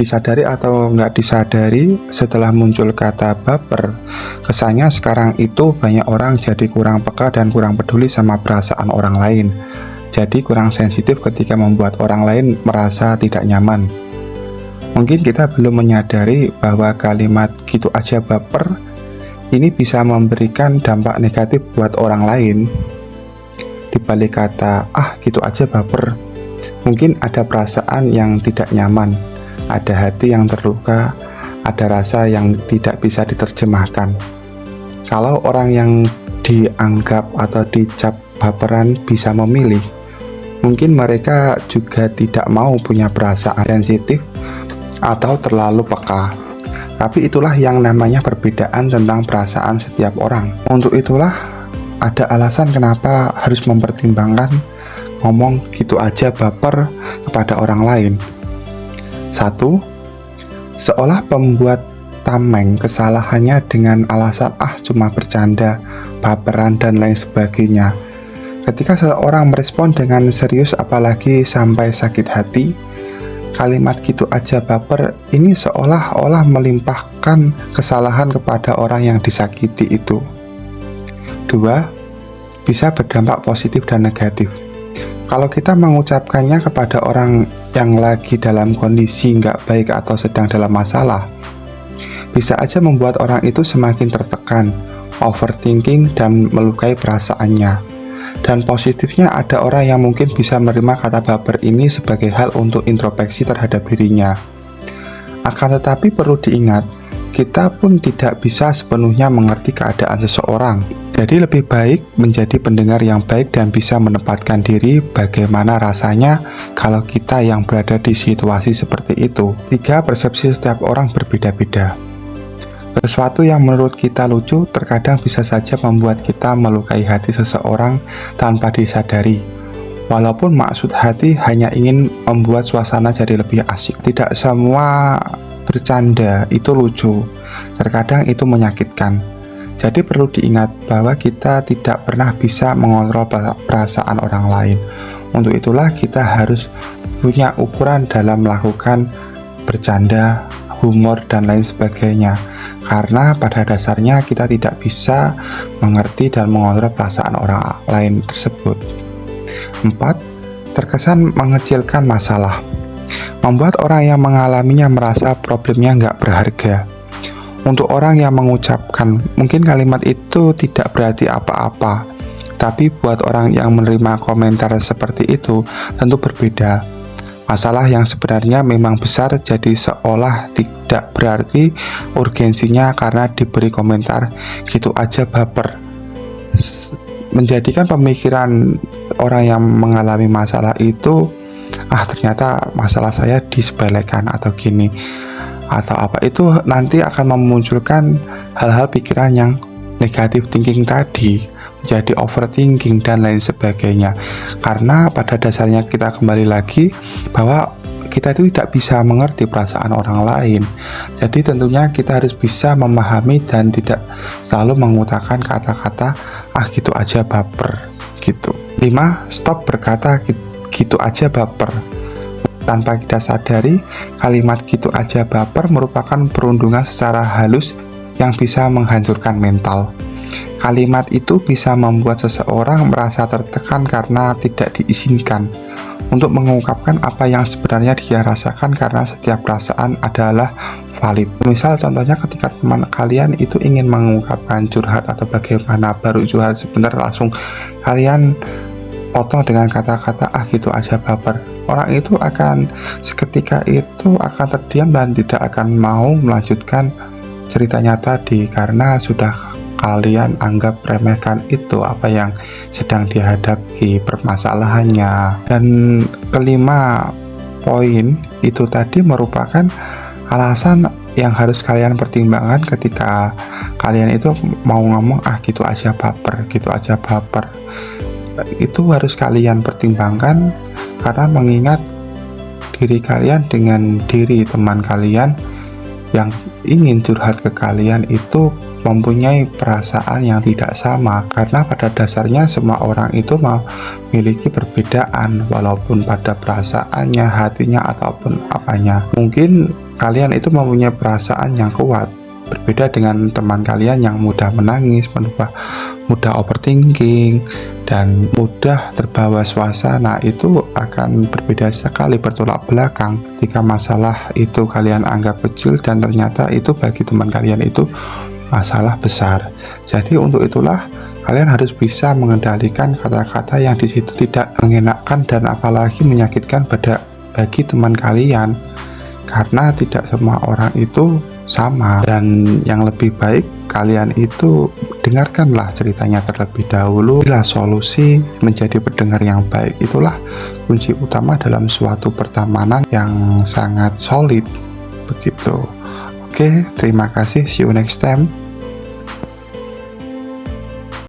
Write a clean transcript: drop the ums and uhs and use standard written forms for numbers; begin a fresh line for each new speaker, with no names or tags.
Disadari atau nggak disadari, setelah muncul kata baper, kesannya sekarang itu banyak orang jadi kurang peka dan kurang peduli sama perasaan orang lain. Jadi kurang sensitif ketika membuat orang lain merasa tidak nyaman. Mungkin kita belum menyadari bahwa kalimat gitu aja baper ini bisa memberikan dampak negatif buat orang lain. Di balik kata gitu aja baper, mungkin ada perasaan yang tidak nyaman, ada hati yang terluka, ada rasa yang tidak bisa diterjemahkan. Kalau orang yang dianggap atau dicap baperan bisa memilih, mungkin mereka juga tidak mau punya perasaan sensitif atau terlalu peka. Tapi itulah yang namanya perbedaan tentang perasaan setiap orang. Untuk itulah ada alasan kenapa harus mempertimbangkan ngomong gitu aja baper kepada orang lain. 1. Seolah pembuat tameng kesalahannya dengan alasan cuma bercanda, baperan dan lain sebagainya. Ketika seseorang merespon dengan serius apalagi sampai sakit hati, kalimat gitu aja baper ini seolah-olah melimpahkan kesalahan kepada orang yang disakiti itu. 2. Bisa berdampak positif dan negatif. Kalau kita mengucapkannya kepada orang yang lagi dalam kondisi nggak baik atau sedang dalam masalah, bisa aja membuat orang itu semakin tertekan, overthinking, dan melukai perasaannya. Dan positifnya ada orang yang mungkin bisa menerima kata baper ini sebagai hal untuk introspeksi terhadap dirinya. Akan tetapi perlu diingat, kita pun tidak bisa sepenuhnya mengerti keadaan seseorang. Jadi lebih baik menjadi pendengar yang baik dan bisa menempatkan diri bagaimana rasanya kalau kita yang berada di situasi seperti itu. 3. Persepsi setiap orang berbeda-beda. Sesuatu yang menurut kita lucu terkadang bisa saja membuat kita melukai hati seseorang tanpa disadari. Walaupun maksud hati hanya ingin membuat suasana jadi lebih asik. Tidak semua bercanda itu lucu, terkadang itu menyakitkan. Jadi perlu diingat bahwa kita tidak pernah bisa mengontrol perasaan orang lain. Untuk itulah kita harus punya ukuran dalam melakukan bercanda, humor, dan lain sebagainya. Karena pada dasarnya kita tidak bisa mengerti dan mengontrol perasaan orang lain tersebut. 4. Terkesan mengecilkan masalah. Membuat orang yang mengalaminya merasa problemnya nggak berharga. Untuk orang yang mengucapkan, mungkin kalimat itu tidak berarti apa-apa. Tapi buat orang yang menerima komentar seperti itu, tentu berbeda. Masalah yang sebenarnya memang besar jadi seolah tidak berarti urgensinya karena diberi komentar gitu aja baper. Menjadikan pemikiran orang yang mengalami masalah itu, ternyata masalah saya disepelekan atau gini atau apa, itu nanti akan memunculkan hal-hal pikiran yang negatif thinking tadi, jadi overthinking dan lain sebagainya. Karena pada dasarnya kita kembali lagi bahwa kita itu tidak bisa mengerti perasaan orang lain. Jadi tentunya kita harus bisa memahami dan tidak selalu mengutarakan kata-kata gitu aja baper gitu. 5. Stop berkata gitu aja baper. Tanpa kita sadari, kalimat gitu aja baper merupakan perundungan secara halus yang bisa menghancurkan mental. Kalimat itu bisa membuat seseorang merasa tertekan karena tidak diizinkan untuk mengungkapkan apa yang sebenarnya dia rasakan, karena setiap perasaan adalah valid. Misal contohnya ketika teman kalian itu ingin mengungkapkan curhat atau bagaimana, baru curhat sebentar langsung kalian potong dengan kata-kata gitu aja baper. Orang itu akan seketika itu akan terdiam dan tidak akan mau melanjutkan ceritanya tadi karena sudah kalian anggap remehkan itu apa yang sedang dihadapi permasalahannya. Dan kelima poin itu tadi merupakan alasan yang harus kalian pertimbangkan ketika kalian itu mau ngomong gitu aja baper, gitu aja baper. Itu harus kalian pertimbangkan karena mengingat diri kalian dengan diri teman kalian yang ingin curhat ke kalian itu mempunyai perasaan yang tidak sama, karena pada dasarnya semua orang itu memiliki perbedaan walaupun pada perasaannya, hatinya ataupun apanya. Mungkin kalian itu mempunyai perasaan yang kuat. Berbeda dengan teman kalian yang mudah menangis, mudah overthinking, dan mudah terbawa suasana. Itu akan berbeda sekali, bertolak belakang. Ketika masalah itu kalian anggap kecil dan ternyata itu bagi teman kalian itu masalah besar. Jadi untuk itulah kalian harus bisa mengendalikan kata-kata yang di situ tidak mengenakan dan apalagi menyakitkan bagi teman kalian, karena tidak semua orang itu sama. Dan yang lebih baik kalian itu dengarkanlah ceritanya terlebih dahulu. Bila solusi menjadi pendengar yang baik, itulah kunci utama dalam suatu pertemanan yang sangat solid begitu. Oke, terima kasih, see you next time.